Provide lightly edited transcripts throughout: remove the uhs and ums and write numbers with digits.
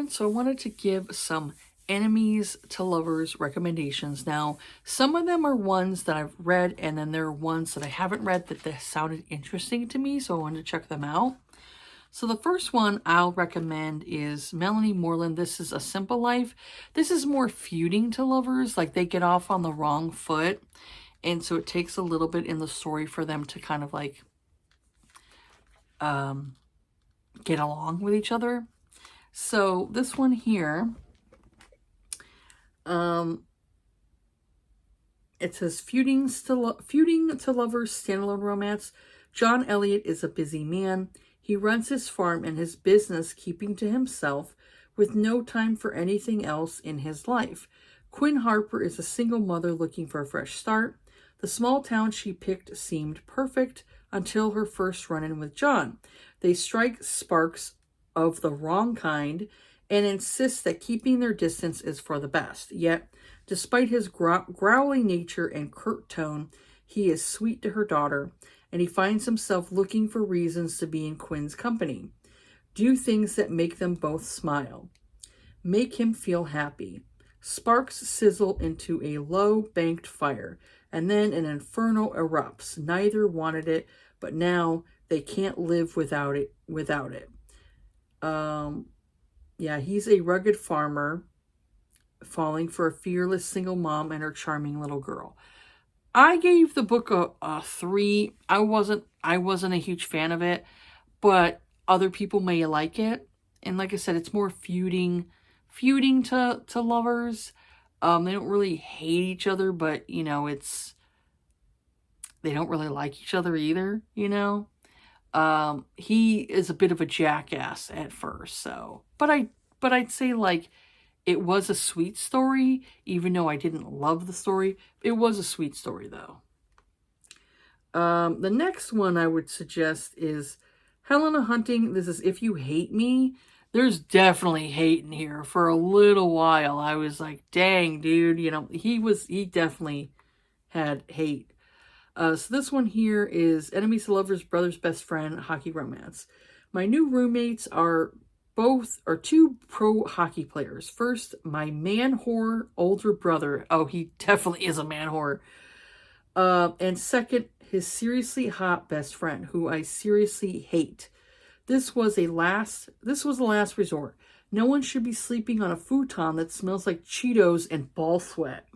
everyone. So I wanted to give some enemies to lovers recommendations. Now, some of them are ones that I've read, and then there are ones that I haven't read that they sounded interesting to me, so I wanted to check them out. So the first one I'll recommend is Melanie Moreland. This is A Simple Life. This is more feuding to lovers, like they get off on the wrong foot, and so it takes a little bit in the story for them to kind of like get along with each other. So this one here, it says feuding to lovers standalone romance. John Elliott is a busy man. He runs his farm and his business, keeping to himself, with no time for anything else in his life. Quinn Harper is a single mother looking for a fresh start. The small town she picked seemed perfect until her first run-in with John. They strike sparks of the wrong kind and insist that keeping their distance is for the best. Yet, despite his growling nature and curt tone, he is sweet to her daughter, and he finds himself looking for reasons to be in Quinn's company. Do things that make them both smile. Make him feel happy. Sparks sizzle into a low banked fire, and then an inferno erupts. Neither wanted it, but now they can't live without it. Yeah, he's a rugged farmer falling for a fearless single mom and her charming little girl. I gave the book a 3. I wasn't a huge fan of it, but other people may like it. And like I said, it's more feuding to lovers. They don't really hate each other, but you know, they don't really like each other either, you know. He is a bit of a jackass at first, so but I'd say like it was a sweet story, even though I didn't love the story. It was a sweet story though. The next one I would suggest is Helena Hunting. This is If You Hate Me. There's definitely hate in here. For a little while I was like, dang dude, you know, he definitely had hate. So this one here is Enemies to Lovers, Brother's Best Friend, Hockey Romance. My new roommates are two pro hockey players. First, my man whore older brother. Oh, he definitely is a man whore. And second, his seriously hot best friend, who I seriously hate. This was the last resort. No one should be sleeping on a futon that smells like Cheetos and ball sweat.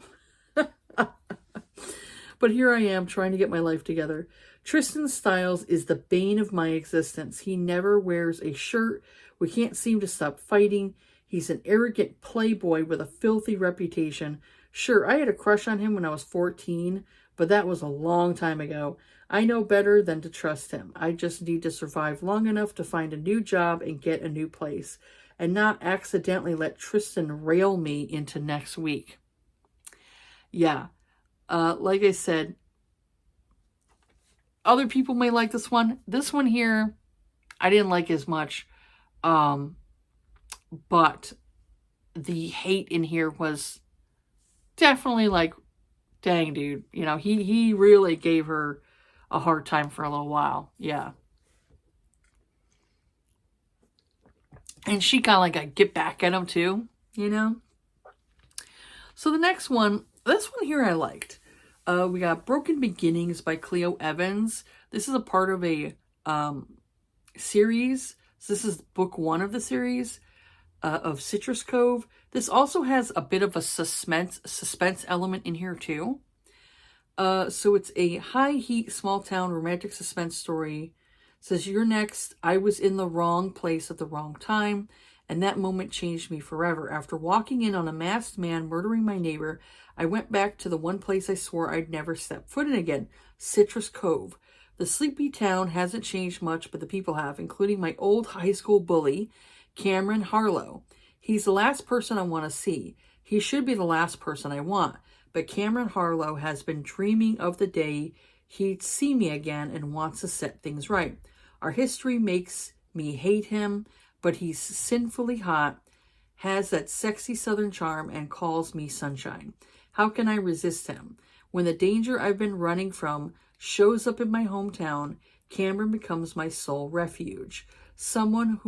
But here I am trying to get my life together. Tristan Styles is the bane of my existence. He never wears a shirt. We can't seem to stop fighting. He's an arrogant playboy with a filthy reputation. Sure, I had a crush on him when I was 14, but that was a long time ago. I know better than to trust him. I just need to survive long enough to find a new job and get a new place, and not accidentally let Tristan rail me into next week. Yeah. Like I said, other people may like this one. This one here, I didn't like as much. But the hate in here was definitely like, dang, dude. You know, he really gave her a hard time for a little while. Yeah. And she kind of like got get back at him too, you know. So the next one, this one here I liked. We got Broken Beginnings by Cleo Evans. This is a part of a series. So this is book 1 of the series of Citrus Cove. This also has a bit of a suspense element in here too. So it's a high heat, small town romantic suspense story. It says, you're next. I was in the wrong place at the wrong time, and that moment changed me forever. After walking in on a masked man murdering my neighbor, I went back to the one place I swore I'd never step foot in again, Citrus Cove. The sleepy town hasn't changed much, but the people have, including my old high school bully, Cameron Harlow. He's the last person I want to see. He should be the last person I want, but Cameron Harlow has been dreaming of the day he'd see me again and wants to set things right. Our history makes me hate him, but he's sinfully hot, has that sexy southern charm, and calls me sunshine. How can I resist him? When the danger I've been running from shows up in my hometown, Cameron becomes my sole refuge. Someone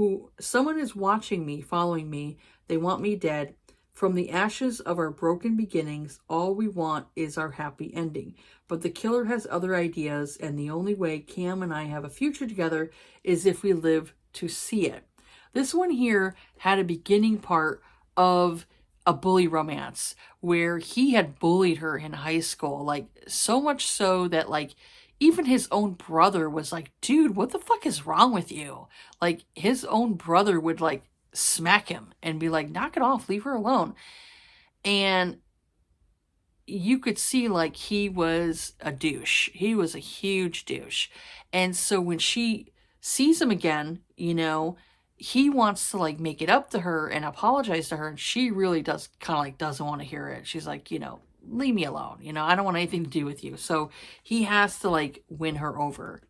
is watching me, following me. They want me dead. From the ashes of our broken beginnings, all we want is our happy ending. But the killer has other ideas, and the only way Cam and I have a future together is if we live to see it. This one here had a beginning part of a bully romance where he had bullied her in high school, like so much so that like even his own brother was like, dude, what the fuck is wrong with you? Like his own brother would like smack him and be like, knock it off, leave her alone. And you could see like he was a douche. He was a huge douche. And so when she sees him again, you know, he wants to like make it up to her and apologize to her, and she really does kind of like doesn't want to hear it. She's like, you know, leave me alone, you know, I don't want anything to do with you. So he has to like win her over.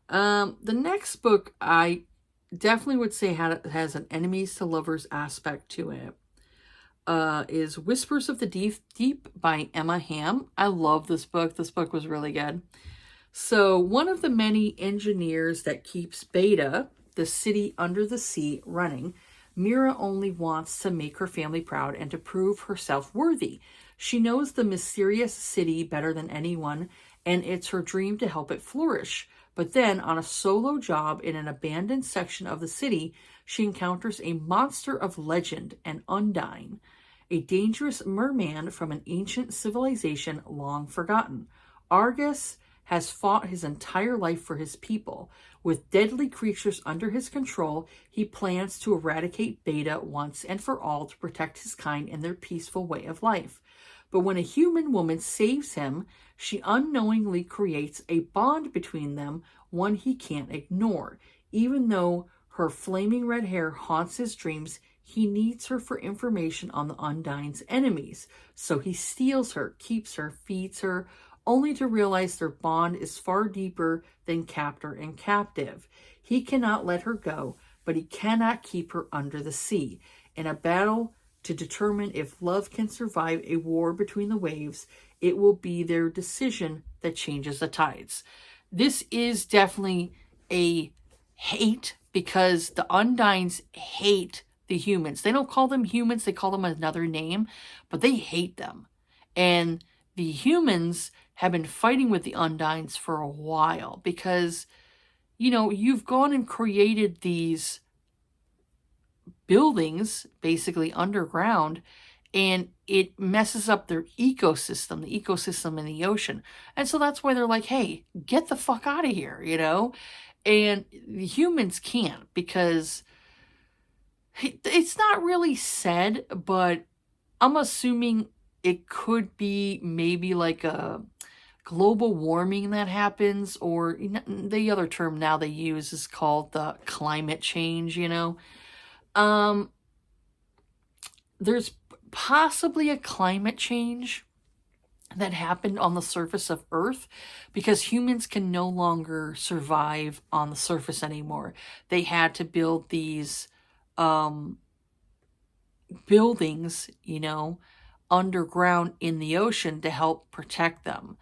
The next book I definitely would say has an enemies to lovers aspect to it. Is Whispers of the Deep by Emma Hamm. I love this book. This book was really good. So one of the many engineers that keeps Beta, the city under the sea, running, Mira only wants to make her family proud and to prove herself worthy. She knows the mysterious city better than anyone, and it's her dream to help it flourish. But then, on a solo job in an abandoned section of the city, she encounters a monster of legend, an Undine, a dangerous merman from an ancient civilization long forgotten. Argus has fought his entire life for his people. With deadly creatures under his control, he plans to eradicate Beta once and for all to protect his kind and their peaceful way of life. But when a human woman saves him, she unknowingly creates a bond between them, one he can't ignore. Even though her flaming red hair haunts his dreams, he needs her for information on the Undine's enemies. So he steals her, keeps her, feeds her, only to realize their bond is far deeper than captor and captive. He cannot let her go, but he cannot keep her under the sea. In a battle to determine if love can survive a war between the waves, it will be their decision that changes the tides. This is definitely a hate, because the Undines hate the humans. They don't call them humans, they call them another name, but they hate them. And the humans have been fighting with the Undines for a while because, you know, you've gone and created these buildings basically underground, and it messes up their ecosystem, the ecosystem in the ocean. And so that's why they're like, hey, get the fuck out of here, you know? And the humans can't, because it's not really said, but I'm assuming it could be maybe like a global warming that happens, or the other term now they use is called the climate change, you know. There's possibly a climate change that happened on the surface of Earth because humans can no longer survive on the surface anymore. They had to build these buildings, you know, underground in the ocean to help protect them.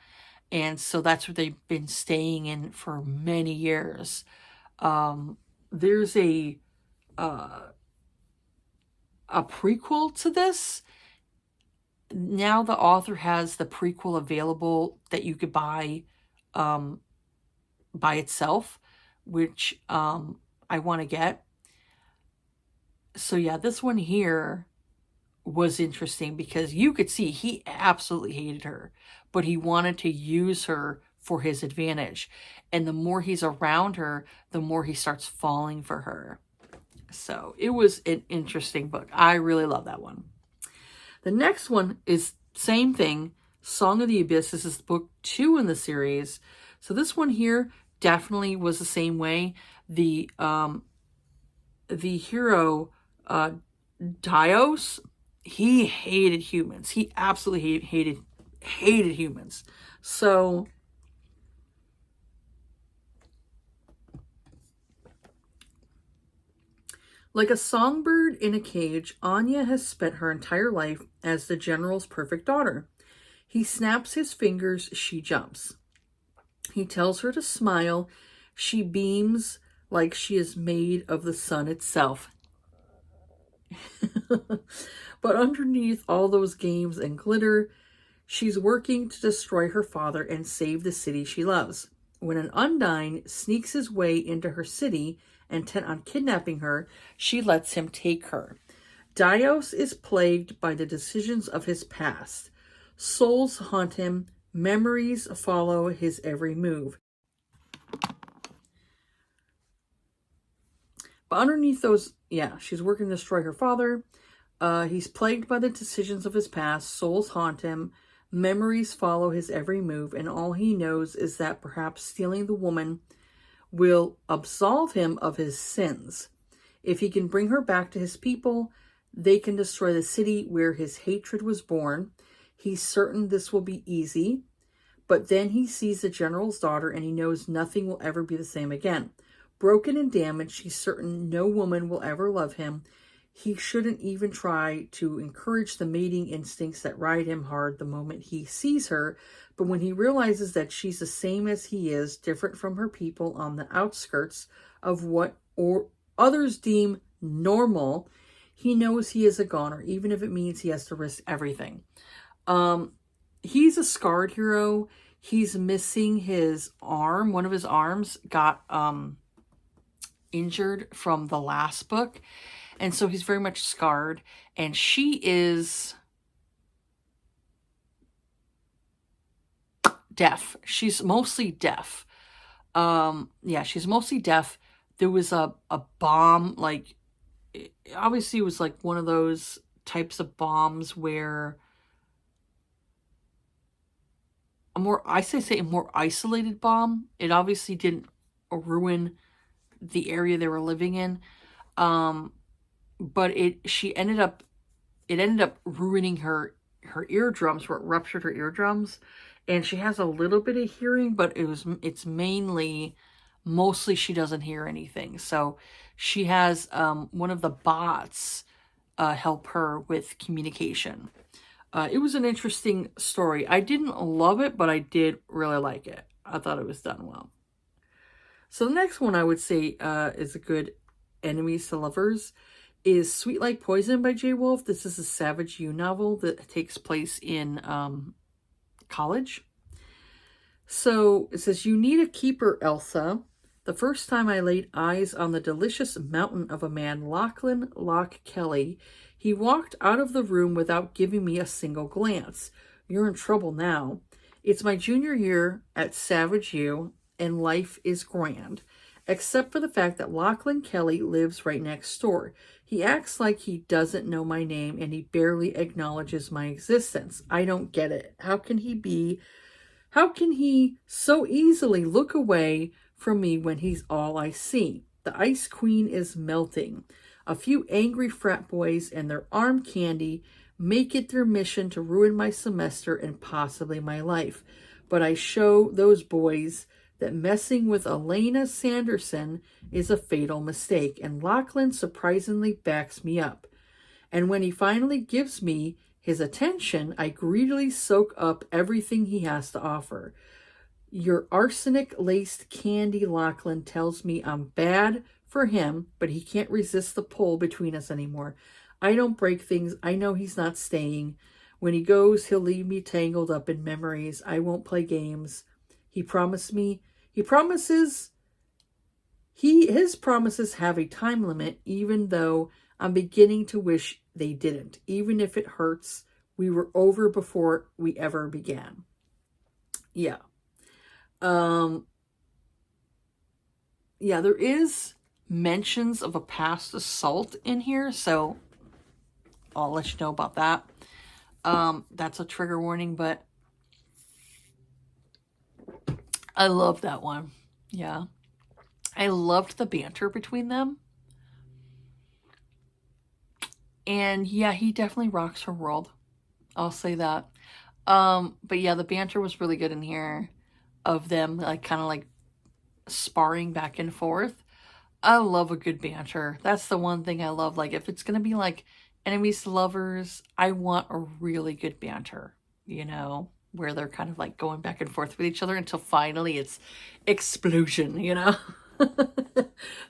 And so that's where they've been staying in for many years. There's a prequel to this. Now the author has the prequel available that you could buy by itself, which I want to get. So yeah, this one here was interesting because you could see he absolutely hated her, but he wanted to use her for his advantage. And the more he's around her, the more he starts falling for her. So it was an interesting book. I really love that one. The next one is same thing, Song of the Abyss. This is book 2 in the series. So this one here definitely was the same way. The hero, Dios, he hated humans. He absolutely hated humans. So like a songbird in a cage, Anya has spent her entire life as the general's perfect daughter. He snaps his fingers, she jumps. He tells her to smile, she beams like she is made of the sun itself. But underneath all those games and glitter, she's working to destroy her father and save the city she loves. When an Undine sneaks his way into her city, intent on kidnapping her, she lets him take her. Dios is plagued by the decisions of his past. Souls haunt him, memories follow his every move. But underneath those, yeah, she's working to destroy her father. He's plagued by the decisions of his past. Souls haunt him, memories follow his every move, and all he knows is that perhaps stealing the woman will absolve him of his sins. If he can bring her back to his people, they can destroy the city where his hatred was born. He's certain this will be easy, but then he sees the general's daughter and he knows nothing will ever be the same again. Broken and damaged, he's certain no woman will ever love him. He shouldn't even try to encourage the mating instincts that ride him hard the moment he sees her, but when he realizes that she's the same as he is, different from her people on the outskirts of what or others deem normal, he knows he is a goner, even if it means he has to risk everything. He's a scarred hero. He's missing his arm. One of his arms got injured from the last book. And so he's very much scarred. And she is deaf. She's mostly deaf. Yeah, she's mostly deaf. There was a bomb, like, obviously it was like one of those types of bombs where a more isolated bomb. It obviously didn't ruin the area they were living in. But it ended up ruining her eardrums, where it ruptured her eardrums. And she has a little bit of hearing, but it's mostly she doesn't hear anything. So she has one of the bots help her with communication. It was an interesting story. I didn't love it, but I did really like it. I thought it was done well. So the next one I would say is a good enemies to lovers is Sweet Like Poison by J. Wolf. This is a Savage U novel that takes place in college. So it says, you need a keeper, Elsa. The first time I laid eyes on the delicious mountain of a man, Lachlan Locke Kelly, he walked out of the room without giving me a single glance. You're in trouble now. It's my junior year at Savage U, and life is grand. Except for the fact that Lachlan Kelly lives right next door. He acts like he doesn't know my name, and he barely acknowledges my existence. I don't get it. How can he so easily look away from me when he's all I see? The Ice Queen is melting. A few angry frat boys and their arm candy make it their mission to ruin my semester and possibly my life. But I show those boys that messing with Elena Sanderson is a fatal mistake, and Lachlan surprisingly backs me up. And when he finally gives me his attention, I greedily soak up everything he has to offer. Your arsenic-laced candy, Lachlan, tells me I'm bad for him, but he can't resist the pull between us anymore. I don't break things. I know he's not staying. When he goes, he'll leave me tangled up in memories. I won't play games. His promises have a time limit, even though I'm beginning to wish they didn't. Even if it hurts, we were over before we ever began. Yeah. Yeah, there is mentions of a past assault in here, so I'll let you know about that. That's a trigger warning, but I love that one. Yeah. I loved the banter between them. And yeah, he definitely rocks her world. I'll say that. But yeah, the banter was really good in here of them like kind of like sparring back and forth. I love a good banter. That's the one thing I love. Like if it's going to be like enemies to lovers, I want a really good banter, you know, where they're kind of like going back and forth with each other until finally it's explosion, you know?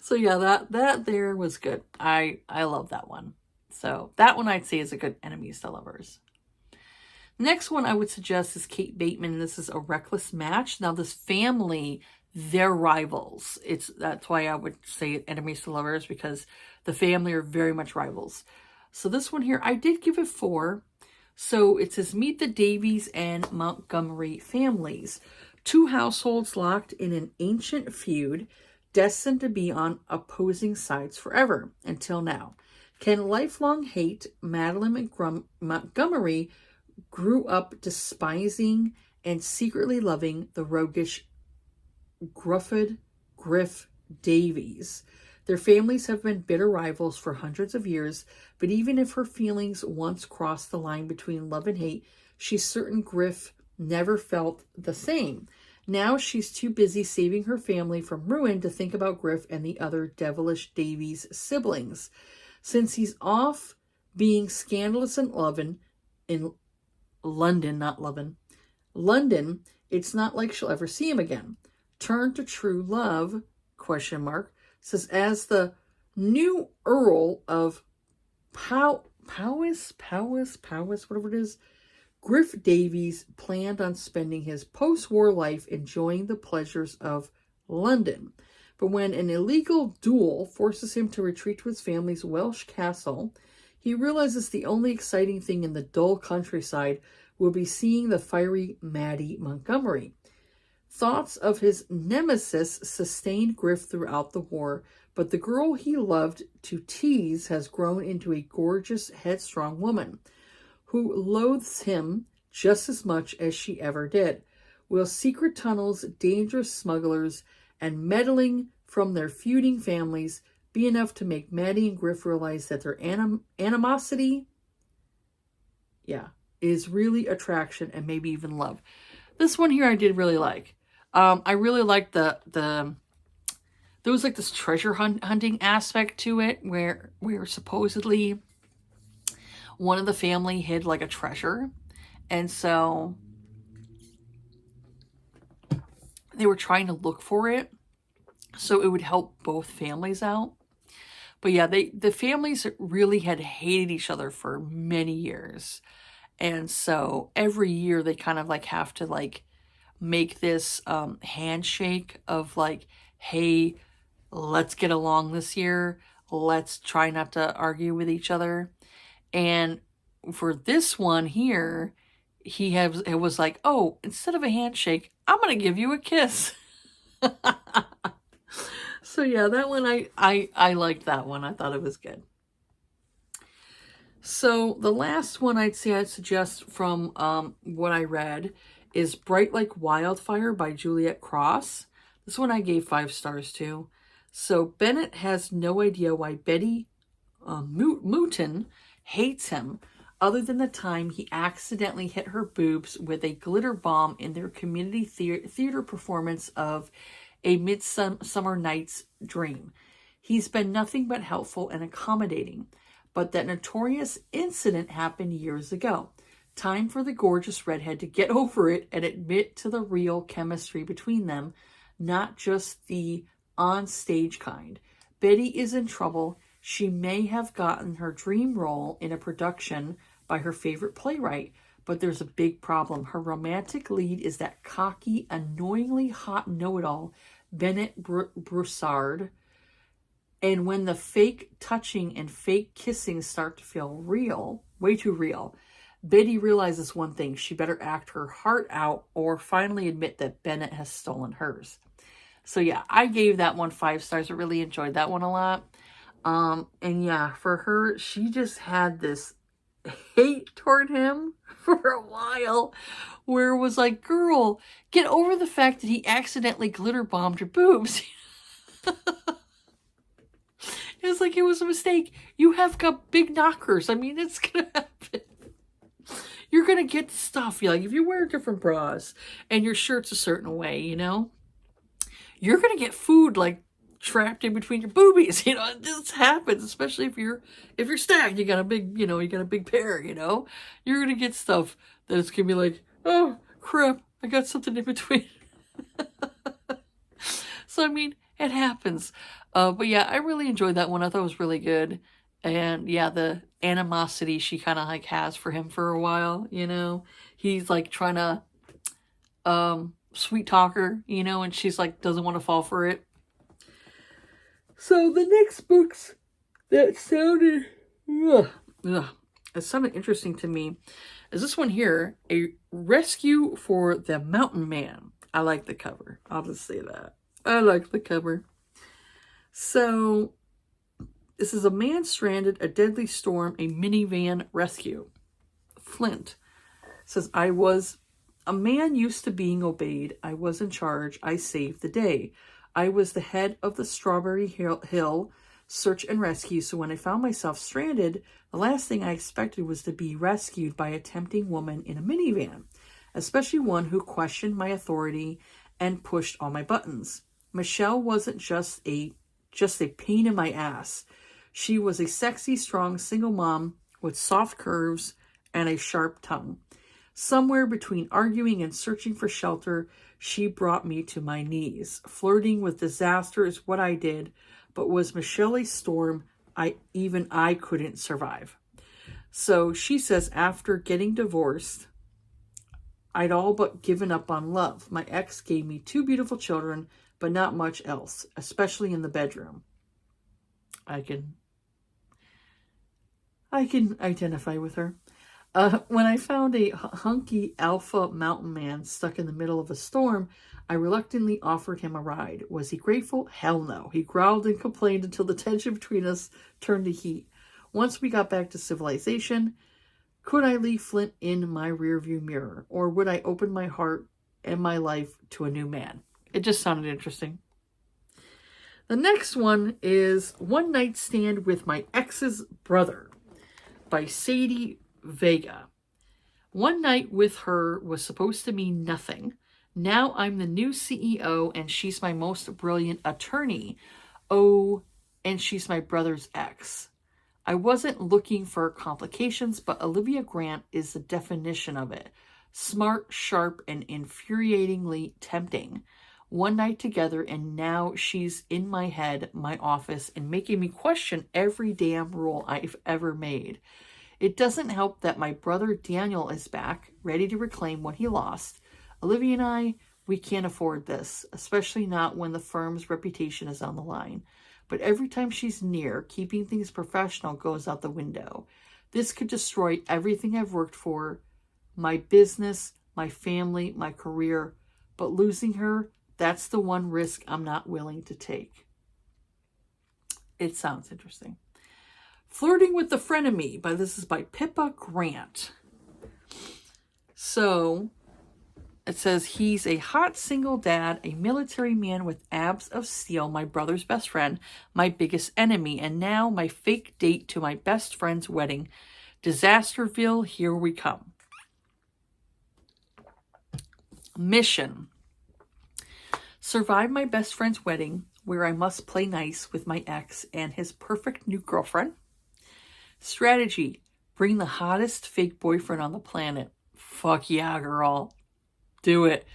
So yeah, that there was good. I love that one. So that one I'd say is a good enemies to lovers. Next one I would suggest is Kate Bateman. This is A Reckless Match. Now this family, they're rivals. That's why I would say enemies to lovers, because the family are very much rivals. So this one here, I did give it 4. So it says, meet the Davies and Montgomery families. 2 households locked in an ancient feud, destined to be on opposing sides forever, until now. Can lifelong hate Madeline Montgomery grew up despising and secretly loving the roguish Grufford Griff Davies. Their families have been bitter rivals for hundreds of years, but even if her feelings once crossed the line between love and hate, she's certain Griff never felt the same. Now she's too busy saving her family from ruin to think about Griff and the other devilish Davies siblings. Since he's off being scandalous in London, it's not like she'll ever see him again. Turn to true love, ? Says, as the new Earl of Powys, whatever it is, Griff Davies planned on spending his post-war life enjoying the pleasures of London. But when an illegal duel forces him to retreat to his family's Welsh castle, he realizes the only exciting thing in the dull countryside will be seeing the fiery Maddie Montgomery. Thoughts of his nemesis sustained Griff throughout the war, but the girl he loved to tease has grown into a gorgeous, headstrong woman who loathes him just as much as she ever did. Will secret tunnels, dangerous smugglers, and meddling from their feuding families be enough to make Maddie and Griff realize that their animosity, is really attraction and maybe even love? This one here I did really like. I really liked there was like this treasure hunting aspect to it, where supposedly one of the family hid like a treasure, and so they were trying to look for it so it would help both families out. But yeah, the families really had hated each other for many years, and so every year they kind of like have to like make this handshake of like, hey, let's get along this year, let's try not to argue with each other. And for this one here, it was like, oh, instead of a handshake, I'm gonna give you a kiss. So yeah, that one I liked that one. I thought it was good. So the last one I'd suggest from what I read is Bright Like Wildfire by Juliet Cross. This one I gave 5 stars to. So Bennett has no idea why Betty Mouton hates him, other than the time he accidentally hit her boobs with a glitter bomb in their community theater performance of A Midsummer Night's Dream. He's been nothing but helpful and accommodating, but that notorious incident happened years ago. Time for the gorgeous redhead to get over it and admit to the real chemistry between them, not just the on-stage kind. Betty is in trouble. She may have gotten her dream role in a production by her favorite playwright, but there's a big problem. Her romantic lead is that cocky, annoyingly hot know-it-all, Bennett Broussard. And when the fake touching and fake kissing start to feel real, way too real, Betty realizes one thing: she better act her heart out or finally admit that Bennett has stolen hers. So yeah, I gave that one 5 stars. I really enjoyed that one a lot. And yeah, for her, she just had this hate toward him for a while, where it was like, girl, get over the fact that he accidentally glitter bombed your boobs. It was like, it was a mistake. You have got big knockers. I mean, it's gonna happen. You're gonna get stuff. Like, if you wear different bras and your shirt's a certain way, you're gonna get food like trapped in between your boobies. This happens, especially if you're stacked. You got a big, you got a big pair. You're gonna get stuff that it's gonna be like, oh crap, I got something in between. So I mean, It happens. But yeah, I really enjoyed that one. I thought it was really good. And yeah, the animosity she kind of like has for him for a while, you know. He's like trying to sweet talk her, you know, and she's like doesn't want to fall for it. So the next books that sounded it sounded interesting to me is this one here, A Rescue for the Mountain Man. I like the cover. I'll just say that. I like the cover. So this is a man stranded, a deadly storm, a minivan rescue. Flint says, I was a man used to being obeyed. I was in charge. I saved the day. I was the head of the Strawberry Hill search and rescue. So when I found myself stranded, the last thing I expected was to be rescued by a tempting woman in a minivan, especially one who questioned my authority and pushed all my buttons. Michelle wasn't just a pain in my ass. She was a sexy, strong, single mom with soft curves and a sharp tongue. Somewhere between arguing and searching for shelter, she brought me to my knees. Flirting with disaster is what I did, but was Michelle a storm I couldn't survive. So she says, after getting divorced, I'd all but given up on love. My ex gave me 2 beautiful children, but not much else, especially in the bedroom. I can identify with her. When I found a hunky alpha mountain man stuck in the middle of a storm, I reluctantly offered him a ride. Was he grateful? Hell no. He growled and complained until the tension between us turned to heat. Once we got back to civilization, could I leave Flint in my rearview mirror? Or would I open my heart and my life to a new man? It just sounded interesting. The next one is One Night Stand with My Ex's Brother by Sadie Vega. One night with her was supposed to mean nothing. Now I'm the new CEO and she's my most brilliant attorney. Oh, and she's my brother's ex. I wasn't looking for complications, but Olivia Grant is the definition of it. Smart, sharp, and infuriatingly tempting. One night together and now she's in my head, my office, and making me question every damn rule I've ever made. It doesn't help that my brother Daniel is back, ready to reclaim what he lost. Olivia and I, we can't afford this, especially not when the firm's reputation is on the line. But every time she's near, keeping things professional goes out the window. This could destroy everything I've worked for, my business, my family, my career. But losing her, that's the one risk I'm not willing to take. It sounds interesting. Flirting with the Frenemy, this is by Pippa Grant. So it says, he's a hot single dad, a military man with abs of steel, my brother's best friend, my biggest enemy, and now my fake date to my best friend's wedding. Disasterville, here we come. Mission. Survive my best friend's wedding, where I must play nice with my ex and his perfect new girlfriend. Strategy. Bring the hottest fake boyfriend on the planet. Fuck yeah, girl. Do it.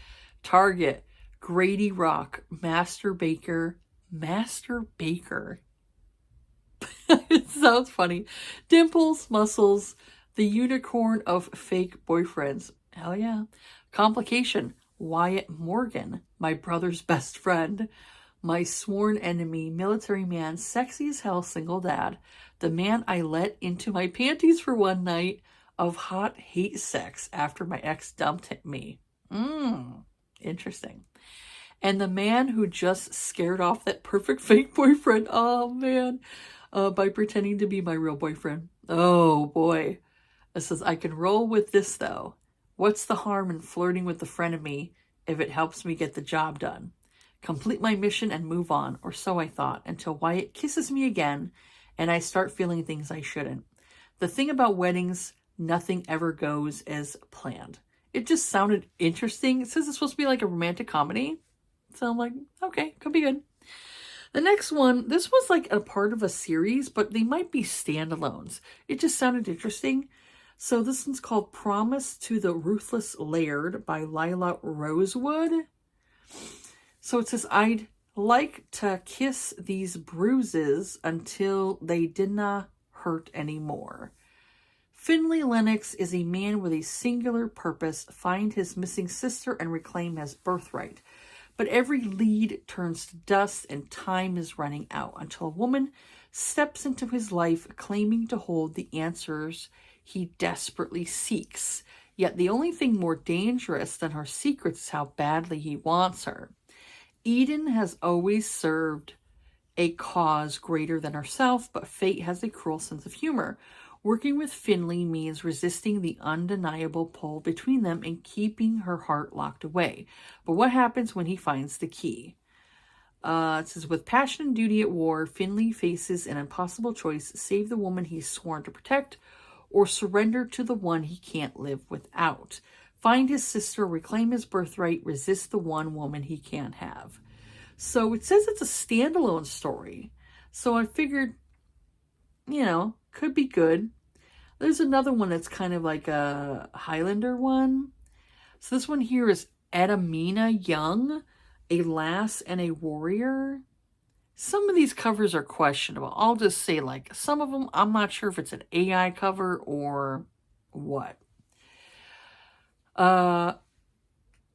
Target. Grady Rock. Master Baker. It sounds funny. Dimples, muscles. The unicorn of fake boyfriends. Hell yeah. Complication. Wyatt Morgan. My brother's best friend. My sworn enemy, military man, sexy as hell, single dad. The man I let into my panties for one night of hot hate sex after my ex dumped me. Interesting. And the man who just scared off that perfect fake boyfriend. Oh, man. By pretending to be my real boyfriend. Oh, boy. It says, I can roll with this, though. What's the harm in flirting with the frenemy if it helps me get the job done? Complete my mission and move on, or so I thought, until Wyatt kisses me again and I start feeling things I shouldn't. The thing about weddings, nothing ever goes as planned. It just sounded interesting. It says it's supposed to be like a romantic comedy. So I'm like, okay, could be good. The next one, this was like a part of a series, but they might be standalones. It just sounded interesting. So this one's called Promise to the Ruthless Laird by Lila Rosewood. So it says, I'd like to kiss these bruises until they didna hurt anymore. Finley Lennox is a man with a singular purpose: find his missing sister and reclaim his birthright. But every lead turns to dust and time is running out until a woman steps into his life claiming to hold the answers he desperately seeks. Yet the only thing more dangerous than her secrets is how badly he wants her. Eden has always served a cause greater than herself, but fate has a cruel sense of humor. Working with Finley means resisting the undeniable pull between them and keeping her heart locked away. But what happens when he finds the key? It says, with passion and duty at war, Finley faces an impossible choice: save the woman he's sworn to protect, or surrender to the one he can't live without. Find his sister, reclaim his birthright, resist the one woman he can't have. So it says it's a standalone story. So I figured, could be good. There's another one that's kind of like a Highlander one. So this one here is Edamina Young, a lass and a warrior. Some of these covers are questionable. I'll just say, like, some of them, I'm not sure if it's an AI cover or what.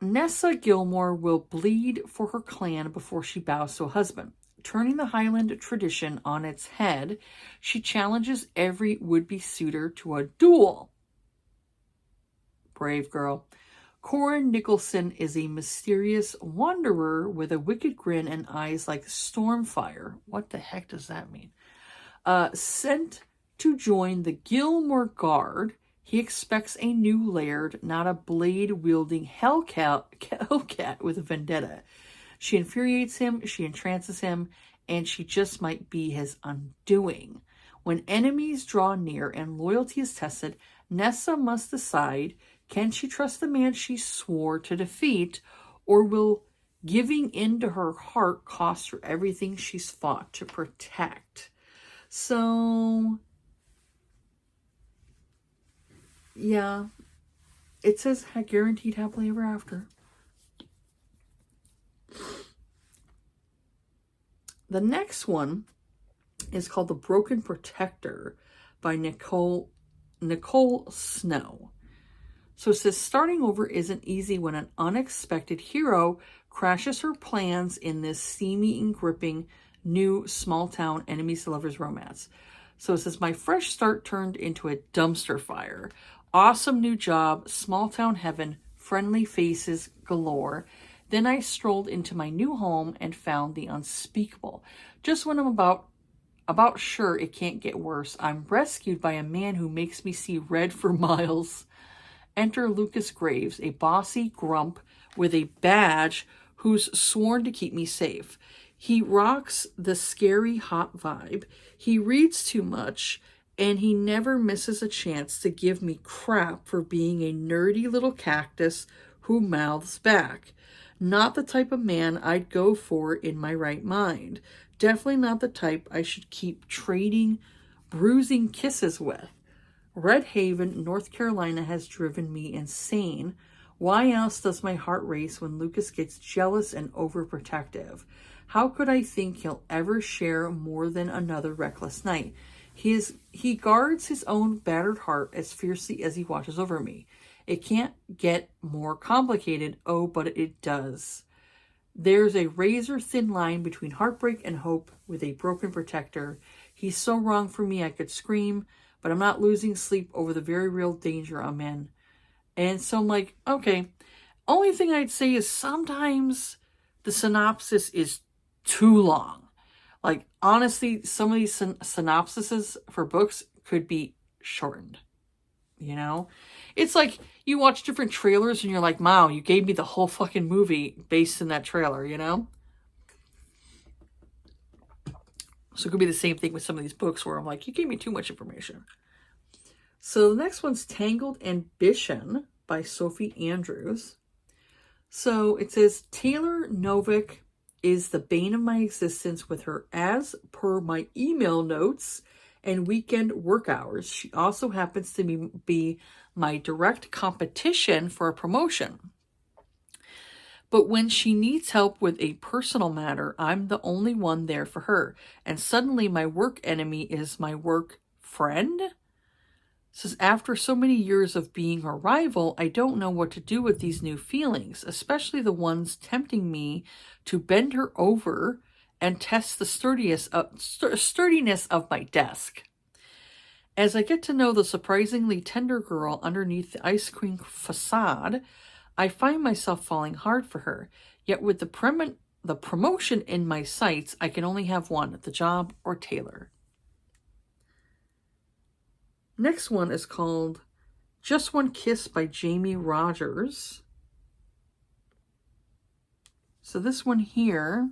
Nessa Gilmore will bleed for her clan before she bows to a husband. Turning the Highland tradition on its head, she challenges every would-be suitor to a duel. Brave girl. Corin Nicholson is a mysterious wanderer with a wicked grin and eyes like stormfire. What the heck does that mean? Sent to join the Gilmore Guard, he expects a new laird, not a blade-wielding hellcat with a vendetta. She infuriates him, she entrances him, and she just might be his undoing. When enemies draw near and loyalty is tested, Nessa must decide, can she trust the man she swore to defeat, or will giving in to her heart cost her everything she's fought to protect? So, yeah, it says guaranteed happily ever after. The next one is called The Broken Protector by Nicole Snow. So it says, starting over isn't easy when an unexpected hero crashes her plans in this steamy and gripping new small-town enemies to lovers romance. So it says, my fresh start turned into a dumpster fire. Awesome new job, small-town heaven, friendly faces galore. Then I strolled into my new home and found the unspeakable. Just when I'm about sure it can't get worse, I'm rescued by a man who makes me see red for miles. Enter Lucas Graves, a bossy grump with a badge who's sworn to keep me safe. He rocks the scary hot vibe. He reads too much, and he never misses a chance to give me crap for being a nerdy little cactus who mouths back. Not the type of man I'd go for in my right mind. Definitely not the type I should keep trading bruising kisses with. Red Haven, North Carolina has driven me insane. Why else does my heart race when Lucas gets jealous and overprotective? How could I think he'll ever share more than another reckless night? He guards his own battered heart as fiercely as he watches over me. It can't get more complicated, oh, but it does. There's a razor-thin line between heartbreak and hope with a broken protector. He's so wrong for me I could scream, but I'm not losing sleep over the very real danger I'm in. And so I'm like, okay, only thing I'd say is sometimes the synopsis is too long. Like, honestly, some of these synopsises for books could be shortened. You know? It's like you watch different trailers and you're like, wow, you gave me the whole fucking movie based in that trailer, you know? So it could be the same thing with some of these books where I'm like, you gave me too much information. So the next one's Tangled Ambition by Sophie Andrews. So it says, Taylor Novick is the bane of my existence with her as per my email notes and weekend work hours. She also happens to be my direct competition for a promotion. But when she needs help with a personal matter, I'm the only one there for her. And suddenly my work enemy is my work friend? Says, after so many years of being her rival, I don't know what to do with these new feelings, especially the ones tempting me to bend her over and test the sturdiness of my desk. As I get to know the surprisingly tender girl underneath the ice cream facade, I find myself falling hard for her. Yet with the promotion in my sights, I can only have one, the job or Taylor. Next one is called Just One Kiss by Jamie Rogers. So this one here,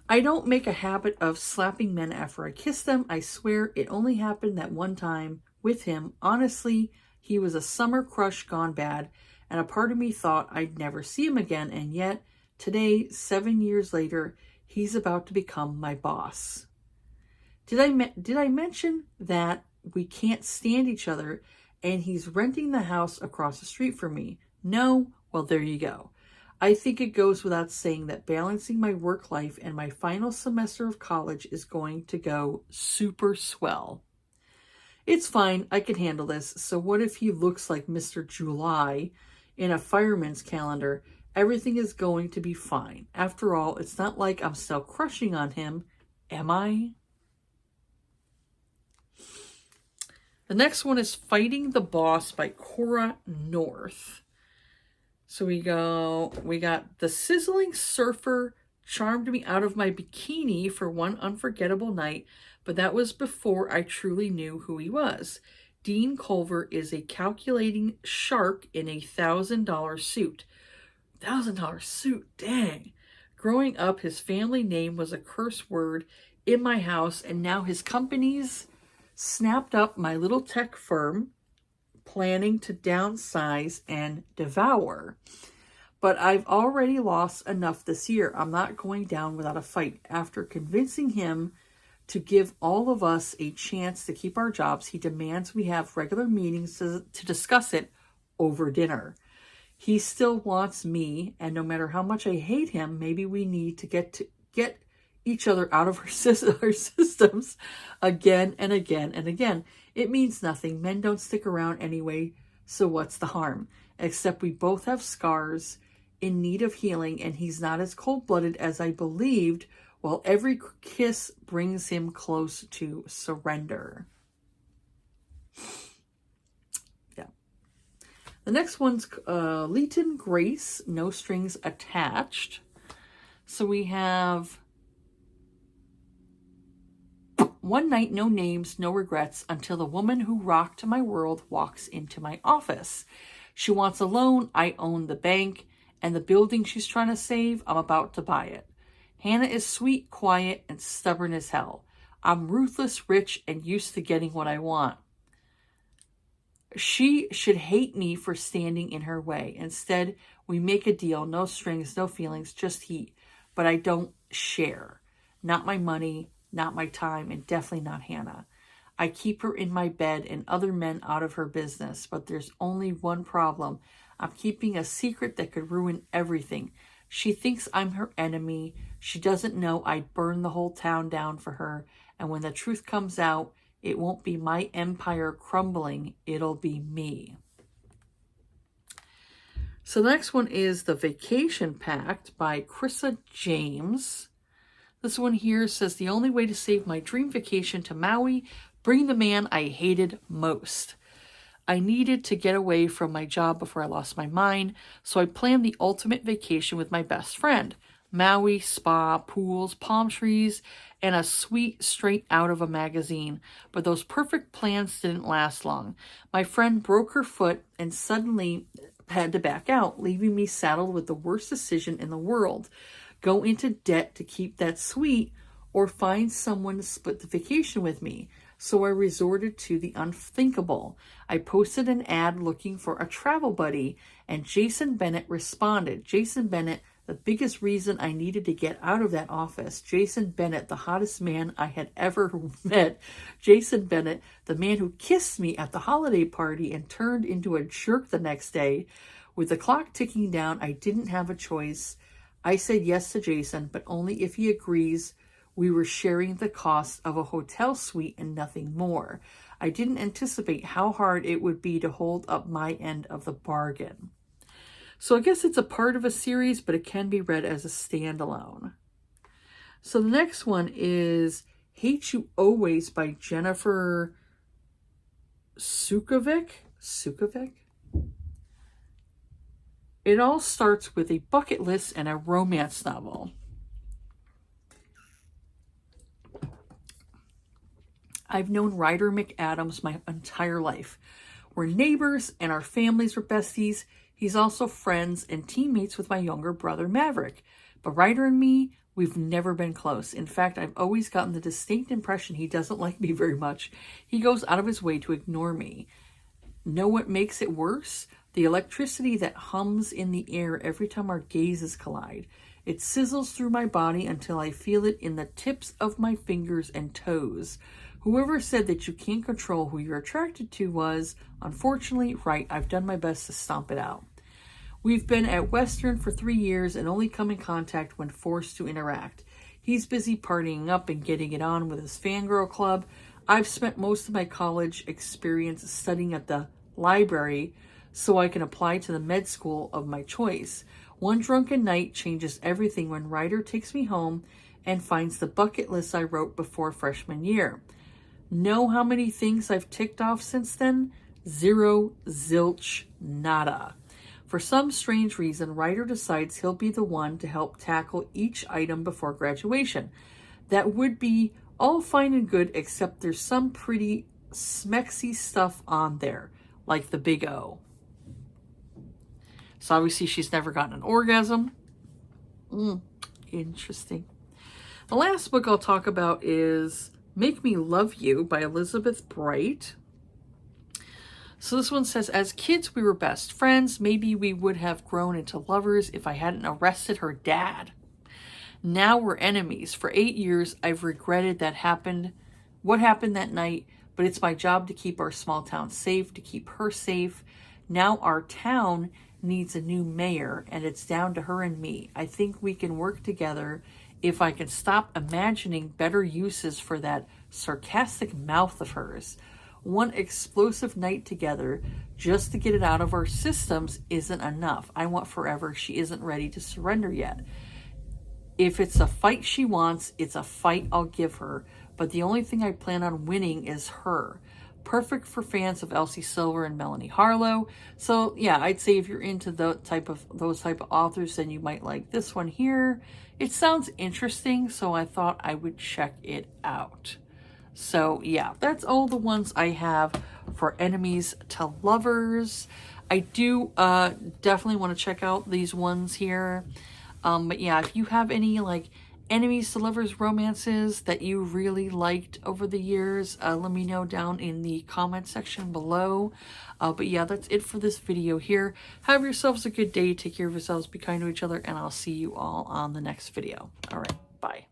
I don't make a habit of slapping men after I kiss them. I swear it only happened that one time with him. Honestly, he was a summer crush gone bad, and a part of me thought I'd never see him again, and yet today, 7 years later, he's about to become my boss. Did I mention that we can't stand each other and he's renting the house across the street from me? No? Well, there you go. I think it goes without saying that balancing my work life and my final semester of college is going to go super swell. It's fine, I can handle this. So what if he looks like Mr. July in a fireman's calendar? Everything is going to be fine. After all, it's not like I'm still crushing on him, am I? The next one is Fighting the Boss by Cora North. So we got the sizzling surfer charmed me out of my bikini for one unforgettable night, but that was before I truly knew who he was. Dean Culver is a calculating shark in a $1,000 suit. $1,000 suit, dang. Growing up, his family name was a curse word in my house, and now his company's snapped up my little tech firm, planning to downsize and devour. But I've already lost enough this year. I'm not going down without a fight. After convincing him to give all of us a chance to keep our jobs, he demands we have regular meetings to discuss it over dinner. He still wants me, and no matter how much I hate him, maybe we need to get each other out of our systems again and again and again. It means nothing. Men don't stick around anyway, so what's the harm? Except we both have scars in need of healing, and he's not as cold-blooded as I believed, while every kiss brings him close to surrender. Yeah. The next one's Leighton Grace, No Strings Attached. So we have one night, no names, no regrets, until the woman who rocked my world walks into my office. She wants a loan, I own the bank, and the building she's trying to save, I'm about to buy it. Hannah is sweet, quiet, and stubborn as hell. I'm ruthless, rich, and used to getting what I want. She should hate me for standing in her way. Instead, we make a deal, no strings, no feelings, just heat. But I don't share. Not my money, not my time, and definitely not Hannah. I keep her in my bed and other men out of her business, but there's only one problem. I'm keeping a secret that could ruin everything. She thinks I'm her enemy. She doesn't know I'd burn the whole town down for her, and when the truth comes out, it won't be my empire crumbling, it'll be me. So the next one is The Vacation Pact by Krissa James. This one here says, the only way to save my dream vacation to Maui, bring the man I hated most. I needed to get away from my job before I lost my mind, so I planned the ultimate vacation with my best friend. Maui, spa, pools, palm trees, and a suite straight out of a magazine. But those perfect plans didn't last long. My friend broke her foot and suddenly had to back out, leaving me saddled with the worst decision in the world. Go into debt to keep that suite or find someone to split the vacation with me. So I resorted to the unthinkable. I posted an ad looking for a travel buddy, and Jason Bennett responded. Jason Bennett, The biggest reason I needed to get out of that office. Jason Bennett, the hottest man I had ever met. Jason Bennett, the man who kissed me at the holiday party and turned into a jerk the next day. With the clock ticking down, I didn't have a choice. I said yes to Jason, but only if he agrees. We were sharing the cost of a hotel suite and nothing more. I didn't anticipate how hard it would be to hold up my end of the bargain. So I guess it's a part of a series, but it can be read as a standalone. So the next one is Hate You Always by Jennifer Sukovic. It all starts with a bucket list and a romance novel. I've known Ryder McAdams my entire life. We're neighbors and our families were besties. He's also friends and teammates with my younger brother, Maverick. But Ryder and me, we've never been close. In fact, I've always gotten the distinct impression he doesn't like me very much. He goes out of his way to ignore me. Know what makes it worse? The electricity that hums in the air every time our gazes collide. It sizzles through my body until I feel it in the tips of my fingers and toes. Whoever said that you can't control who you're attracted to was, unfortunately, right. I've done my best to stomp it out. We've been at Western for 3 years and only come in contact when forced to interact. He's busy partying up and getting it on with his fangirl club. I've spent most of my college experience studying at the library so I can apply to the med school of my choice. One drunken night changes everything when Ryder takes me home and finds the bucket list I wrote before freshman year. Know how many things I've ticked off since then? 0, zilch, nada. For some strange reason, Ryder decides he'll be the one to help tackle each item before graduation. That would be all fine and good, except there's some pretty smexy stuff on there, like the big O. So obviously she's never gotten an orgasm. Interesting. The last book I'll talk about is Make Me Love You by Elizabeth Bright. So this one says, as kids, we were best friends. Maybe we would have grown into lovers if I hadn't arrested her dad. Now we're enemies. For 8 years, I've regretted what happened that night, but it's my job to keep our small town safe, to keep her safe. Now our town needs a new mayor, and it's down to her and me. I think we can work together if I can stop imagining better uses for that sarcastic mouth of hers. One explosive night together just to get it out of our systems isn't enough. I want forever. She isn't ready to surrender yet. If it's a fight she wants, it's a fight I'll give her. But the only thing I plan on winning is her. Perfect for fans of Elsie Silver and Melanie Harlow. So yeah, I'd say if you're into those type of authors, then you might like this one here. It sounds interesting, so I thought I would check it out. So yeah, that's all the ones I have for enemies to lovers. I do definitely want to check out these ones here. But yeah, if you have any like enemies to lovers romances that you really liked over the years, let me know down in the comment section below. But yeah, that's it for this video here. Have yourselves a good day. Take care of yourselves. Be kind to each other. And I'll see you all on the next video. All right. Bye.